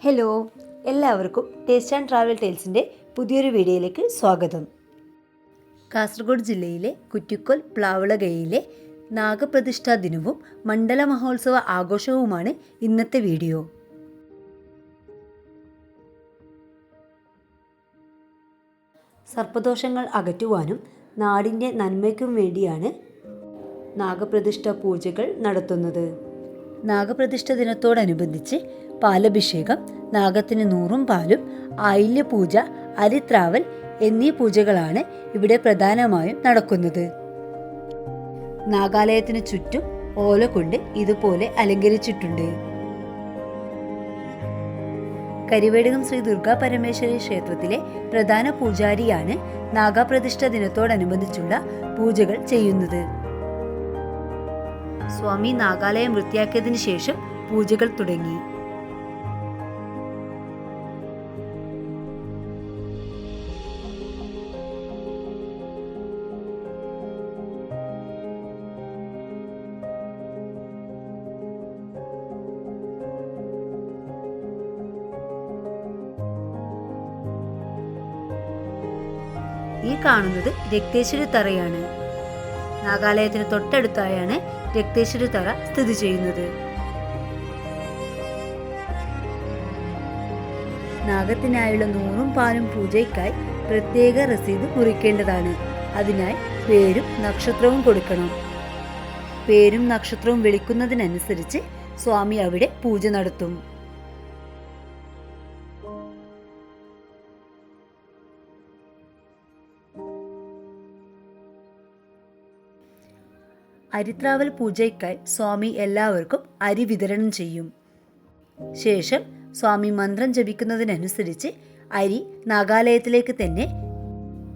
Hello, എല്ലാവർക്കും taste and travel ടേൽസിൻ്റെ പുതിയൊരു വീഡിയോയിലേക്ക് സ്വാഗതം. കാസർഗോഡ് ജില്ലയിലെ കുറ്റിക്കോൽ പ്ലാവളകയിലെ നാഗപ്രതിഷ്ഠാ ദിനവും മണ്ഡല മഹോത്സവ ആഘോഷവുമാണ് ഇന്നത്തെ വീഡിയോ. സർപ്പദോഷങ്ങൾ അകറ്റുവാനും നാടിൻ്റെ നന്മയ്ക്കും വേണ്ടിയാണ് നാഗപ്രതിഷ്ഠ പൂജകൾ നടത്തുന്നത്. നാഗപ്രതിഷ്ഠ ദിനത്തോടനുബന്ധിച്ച് പാലഭിഷേകം, നാഗത്തിന് 100 പാലും, ആയില്യപൂജ, അരിത്രാവൽ എന്നീ പൂജകളാണ് ഇവിടെ പ്രധാനമായും നടക്കുന്നത്. നാഗാലയത്തിന് ചുറ്റും ഓല കൊണ്ട് ഇതുപോലെ അലങ്കരിച്ചിട്ടുണ്ട്. കരിവേടകം ശ്രീ ദുർഗാ പരമേശ്വരി ക്ഷേത്രത്തിലെ പ്രധാന പൂജാരിയാണ് നാഗപ്രതിഷ്ഠ ദിനത്തോടനുബന്ധിച്ചുള്ള പൂജകൾ ചെയ്യുന്നത്. സ്വാമി നാഗാലയം വൃത്തിയാക്കിയതിനു ശേഷം പൂജകൾ തുടങ്ങി. ഈ കാണുന്നത് രക്തേശ്വരി തറയാണ്. നാഗാലയത്തിന് തൊട്ടടുത്തായാണ് രക്തേശ്വരി തറ സ്ഥിതി ചെയ്യുന്നത്. നാഗത്തിനായുള്ള 100 പാലും പൂജയ്ക്കായി പ്രത്യേക രസീത് കുറിക്കേണ്ടതാണ്. അതിനായി പേരും നക്ഷത്രവും കൊടുക്കണം. പേരും നക്ഷത്രവും വിളിക്കുന്നതിനനുസരിച്ച് സ്വാമി അവിടെ പൂജ നടത്തും. അരിത്രാവൽ പൂജയ്ക്കായി സ്വാമി എല്ലാവർക്കും അരി വിതരണം ചെയ്യും. ശേഷം സ്വാമി മന്ത്രം ജപിക്കുന്നതിനനുസരിച്ച് അരി നാഗാലയത്തിലേക്ക് തന്നെ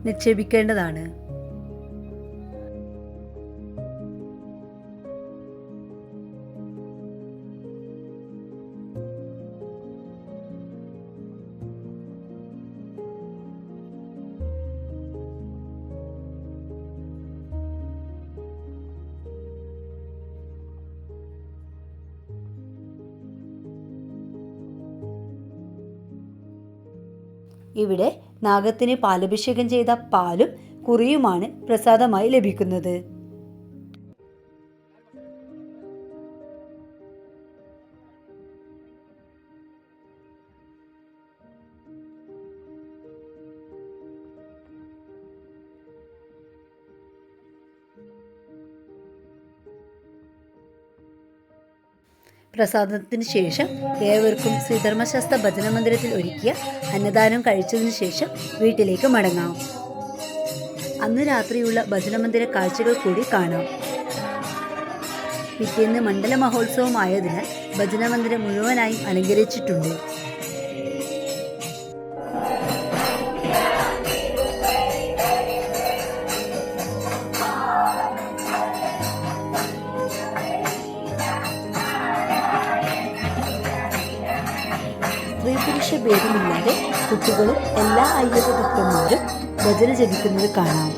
നിക്ഷേപിക്കേണ്ടതാണ്. ഇവിടെ നാഗത്തിന് പാലഭിഷേകം ചെയ്ത പാലും കുറിയുമാണ് പ്രസാദമായി ലഭിക്കുന്നത്. പ്രസാദത്തിന് ശേഷം ഏവർക്കും ശ്രീധർമ്മശാസ്ത്ര ഭജന മന്ദിരത്തിൽ ഒരുക്കിയ അന്നദാനം കഴിച്ചതിനു ശേഷം വീട്ടിലേക്ക് മടങ്ങാം. അന്ന് രാത്രിയുള്ള ഭജന മന്ദിര കാഴ്ചകൾ കൂടി കാണാം. പിറ്റേന്ന് മണ്ഡല മഹോത്സവം ആയതിനാൽ ഭജന മന്ദിരം മുഴുവനായും അലങ്കരിച്ചിട്ടുണ്ട്. സ്ത്രീ-പുരുഷ ഭേദമില്ലാതെ കുട്ടികളും എല്ലാ അയ്യപ്പ ഭക്തന്മാരും ഭജന ജപിക്കുന്നത് കാണാം.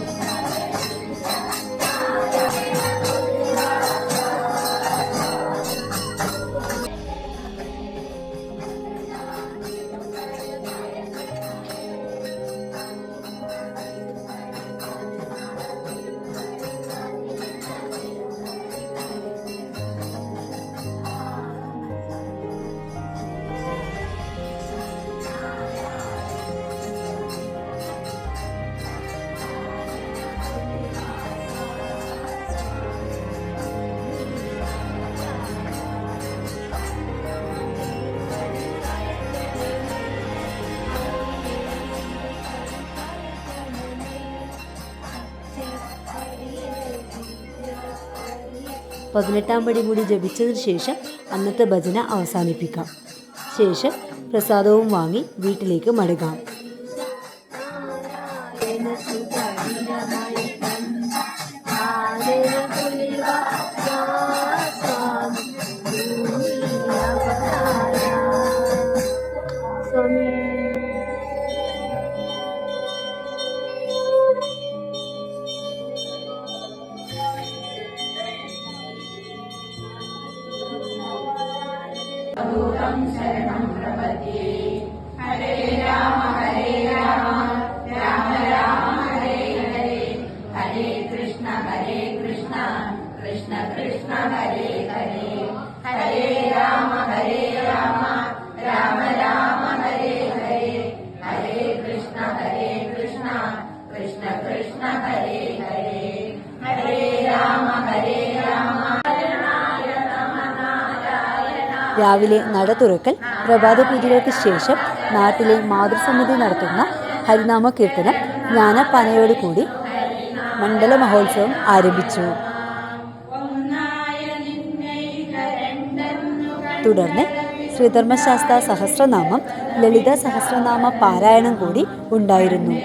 പതിനെട്ടാം പടി കൂടി ജപിച്ചതിന് ശേഷം അന്നത്തെ ഭജന അവസാനിപ്പിക്കാം. ശേഷം പ്രസാദവും വാങ്ങി വീട്ടിലേക്ക് മടങ്ങാം. शरणं प्रपद्ये രാവിലെ നട തുറക്കൽ, പ്രഭാത പൂജകൾക്ക് ശേഷം നാട്ടിലെ മാതൃസമിതി നടത്തുന്ന ഹരിനാമ കീർത്തനം, ജ്ഞാനപ്പാനയോടുകൂടി മണ്ഡല മഹോത്സവം ആരംഭിച്ചു. തുടർന്ന് ശ്രീധർമ്മശാസ്ത്ര സഹസ്രനാമം, ലളിത സഹസ്രനാമ പാരായണം കൂടി ഉണ്ടായിരുന്നു.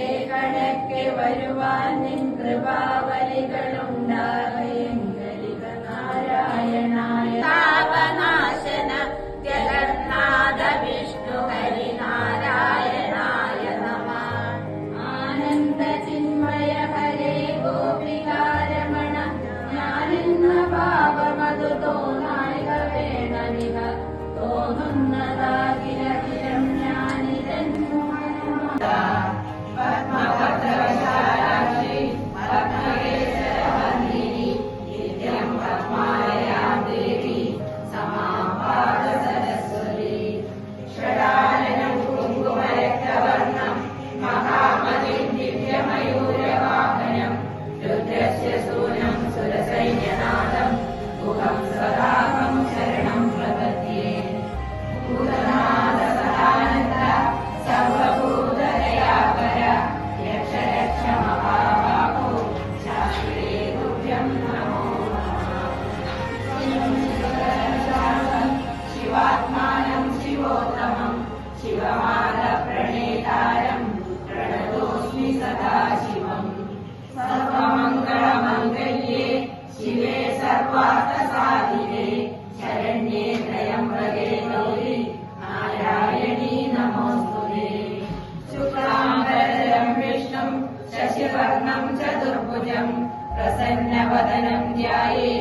പ്രസന്നവദനം ധ്യായേ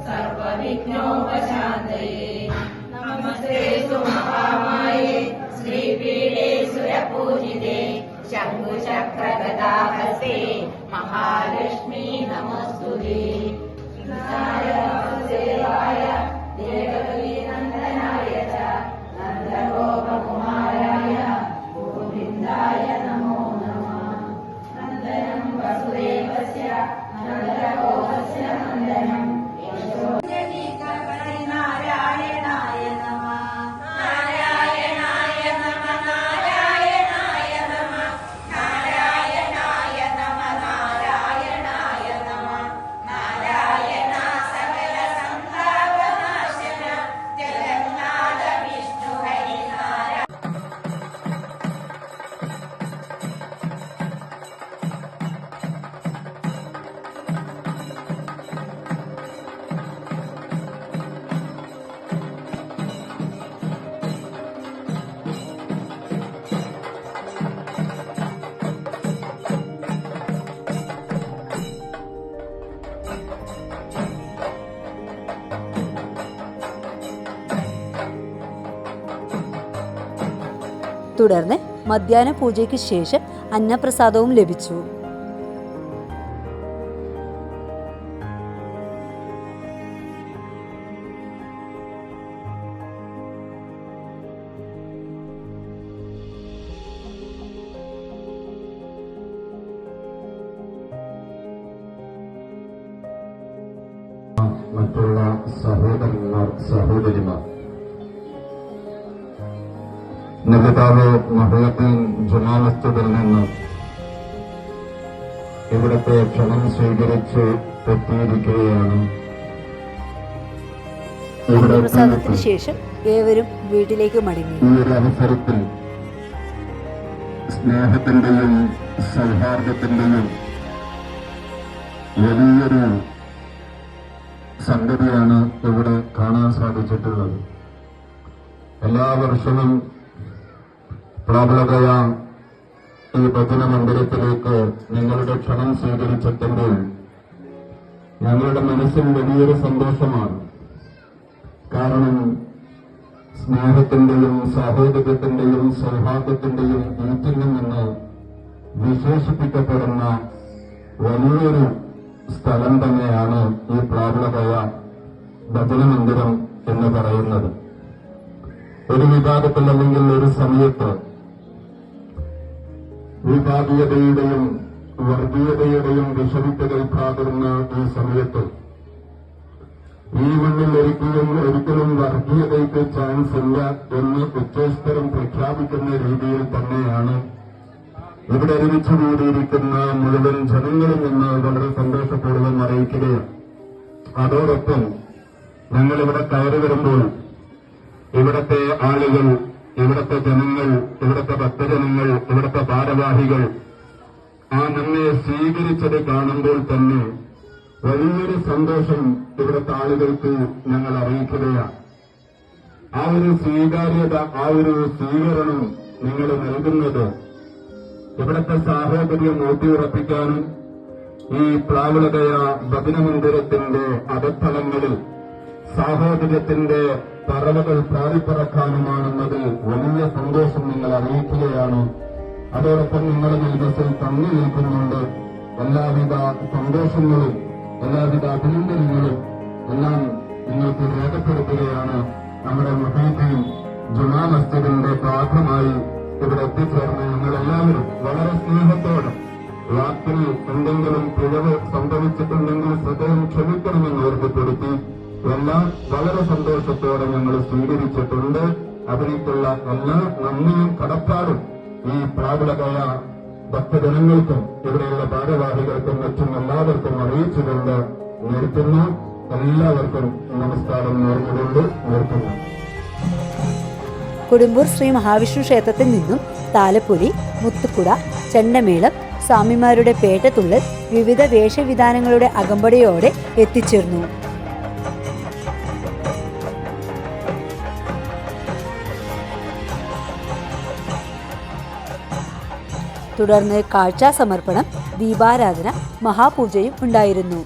സർവവിഘ്നോപശാന്തയേ. നമസ്തേ മഹാമായേ ശ്രീപീഠേ സുരപൂജിതേ ശംഖുചക്രഗദാഹസ്തേ മഹാലക്ഷ്മീ നമോസ്തുതേ. ദേവായ ദേവകീനന്ദനായ ച നന്ദഗോപകുമാരായ ഗോവിന്ദായ നമോ നമഃ. നന്ദനം വസുദേവസ്യ നന്ദഗോപസ്യ നന്ദനം നാരായണായ നമഃ. നാരായണായ നമഃ. നാരായണായ നമഃ. നാരായണായ നമഃ. നാരായണായ നമഃ. നാരായണ സകല സന്താപനാശന ജഗന്നാഥ വിഷ്ണു ഹരിനാരായണ. തുടർന്ന് മധ്യാഹ്ന പൂജയ്ക്ക് ശേഷം അന്നപ്രസാദവും ലഭിച്ചു. മറ്റുള്ള സഹോദരന്മാർ, സഹോദരിമാർ, നെല്ലിക്കാവ് മഹല്ലദ്ദീൻ ജുമാ മസ്ജിദിൽ നിന്ന് ഇവിടുത്തെ ക്ഷണം സ്വീകരിച്ച് എത്തിയിരിക്കുകയാണ്. പ്രസാദത്തിന് ശേഷം ഏവരും വീട്ടിലേക്ക് മടങ്ങി. ഈ ഒരു അവസരത്തിൽ സ്നേഹത്തിന്റെയും സൗഹാർദ്ദത്തിന്റെയും വലിയൊരു സംഗതിയാണ് ഇവിടെ കാണാൻ സാധിച്ചിട്ടുള്ളത്. എല്ലാ വർഷവും പ്രാബലകയ ഈ ഭജന മന്ദിരത്തിലേക്ക് നിങ്ങളുടെ ക്ഷണം സ്വീകരിച്ചെത്തുമ്പോൾ ഞങ്ങളുടെ മനസ്സിൽ വലിയൊരു സന്തോഷമാണ്. കാരണം സ്നേഹത്തിന്റെയും സാഹോദര്യത്തിന്റെയും സൗഹാർദ്ദത്തിന്റെയും ഈറ്റിംഗം എന്ന് വിശേഷിപ്പിക്കപ്പെടുന്ന വലിയൊരു സ്ഥലം തന്നെയാണ് ഈ പ്രാബലകയ ഭജന മന്ദിരം എന്ന് പറയുന്നത്. ഒരു വിഭാഗത്തിൽ അല്ലെങ്കിൽ ഒരു സമയത്ത് വിഭാഗീയതയുടെയും വർഗീയതയുടെയും വിഷവിത്തുകൾ പകർന്ന ഈ സമയത്ത് ഈ മണ്ണിൽ ഒരിക്കലും വർഗീയതയ്ക്ക് ചാൻസ് ഇല്ല എന്ന് ഉച്ചസ്ഥരം പ്രഖ്യാപിക്കുന്ന രീതിയിൽ തന്നെയാണ് ഇവിടെ ഒരുമിച്ചുകൂടിയിരിക്കുന്ന മുഴുവൻ ജനങ്ങളും എന്ന് വളരെ സന്തോഷപൂർവ്വം അറിയിക്കുകയാണ്. അതോടൊപ്പം ഞങ്ങളിവിടെ കയറി വരുമ്പോൾ ഇവിടത്തെ ആളുകൾ, ഇവിടത്തെ ജനങ്ങൾ, ഇവിടത്തെ ഭക്തജനങ്ങൾ, ഇവിടത്തെ ഭാരവാഹികൾ ആ നമ്മെ സ്വീകരിച്ചത് കാണുമ്പോൾ തന്നെ വലിയൊരു സന്തോഷം ഇവിടുത്തെ ആളുകൾക്ക് ഞങ്ങൾ അറിയിക്കുകയാണ്. ആ ഒരു സ്വീകാര്യത, ആ ഒരു സ്വീകരണം നിങ്ങൾ നൽകുന്നത് ഇവിടുത്തെ സാഹോദര്യം ഊട്ടിയുറപ്പിക്കാനും ഈ പ്ലാവുളകയ ഭജനമന്ദിരത്തിന്റെ അകത്തളങ്ങളിൽ സാഹോദര്യത്തിന്റെ പറവകൾ പാറിപ്പറക്കാനുമാണെന്നതിൽ വലിയ സന്തോഷം നിങ്ങൾ അറിയിക്കുകയാണ്. അതോടൊപ്പം നിങ്ങളുടെ മനസ്സിൽ തങ്ങി നിൽക്കുന്നുണ്ട്. എല്ലാവിധ സന്തോഷങ്ങളും എല്ലാവിധ അഭിനന്ദനങ്ങളും എല്ലാം നിങ്ങൾക്ക് രേഖപ്പെടുത്തുകയാണ്. നമ്മുടെ മുഹീദ്ദീൻ ജുമാ മസ്ജിദിന്റെ ഭാഗമായി ഇവിടെ എത്തിച്ചേർന്ന് ഞങ്ങളെല്ലാവരും വളരെ സ്നേഹത്തോടെ വാക്കിൽ എന്തെങ്കിലും പിഴവ് സംഭവിച്ചിട്ടുണ്ടെങ്കിൽ ഹൃദയം ക്ഷമിക്കണമെന്ന് ഓർമ്മപ്പെടുത്തി എല്ലാം വളരെ സന്തോഷത്തോടെ ഞങ്ങൾ സ്വീകരിച്ചിട്ടുണ്ട്. അതിലേക്കുള്ള എല്ലാ നന്ദിയും കടപ്പാടും ഈ പ്ലാവുളകയ ഭക്തജനങ്ങൾക്കും ഇവിടെയുള്ള ഭാരവാഹികൾക്കും മറ്റും എല്ലാവർക്കും അറിയിച്ചുകൊണ്ട് നിർത്തുന്നു. എല്ലാവർക്കും നമസ്കാരം നേർന്നുകൊണ്ട് നിർത്തുന്നു. കൊടുമ്പൂർ ശ്രീ മഹാവിഷ്ണു ക്ഷേത്രത്തിൽ നിന്നും താലപ്പൊലി, മുത്തുക്കുട, ചെണ്ടമേളം, സ്വാമിമാരുടെ പേട്ടത്തുള്ളൽ വിവിധ വേഷവിധാനങ്ങളുടെ അകമ്പടിയോടെ എത്തിച്ചേർന്നു. തുടർന്ന് കാഴ്ചാ സമർപ്പണം, ദീപാരാധന, മഹാപൂജയും ഉണ്ടായിരുന്നു.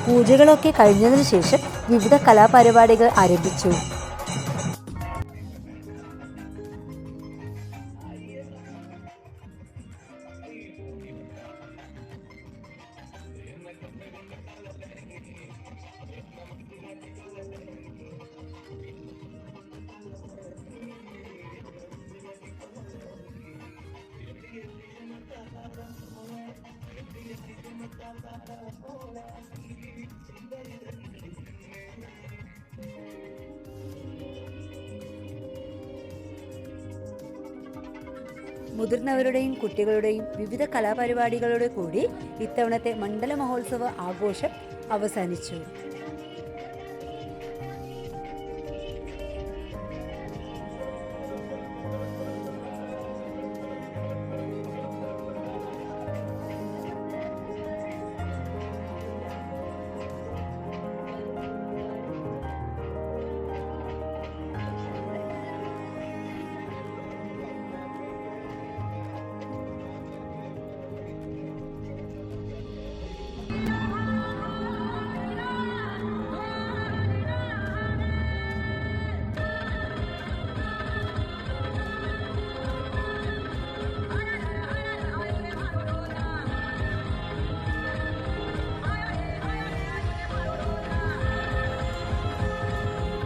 പൂജകളൊക്കെ കഴിഞ്ഞതിനു ശേഷം വിവിധ കലാപരിപാടികൾ ആരംഭിച്ചു. മുതിർന്നവരുടെയും കുട്ടികളുടെയും വിവിധ കലാപരിപാടികളോട് കൂടി ഇത്തവണത്തെ മണ്ഡല മഹോത്സവ ആഘോഷം അവസാനിച്ചു.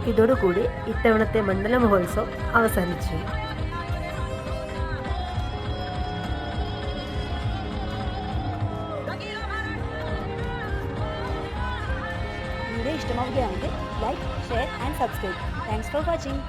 ഇതോടുകൂടി ഇത്തവണത്തെ മണ്ഡല മഹോത്സവം അവസാനിച്ചു. വീഡിയോ ഇഷ്ടമാവുകയാണെങ്കിൽ like, share and subscribe. Thanks for watching.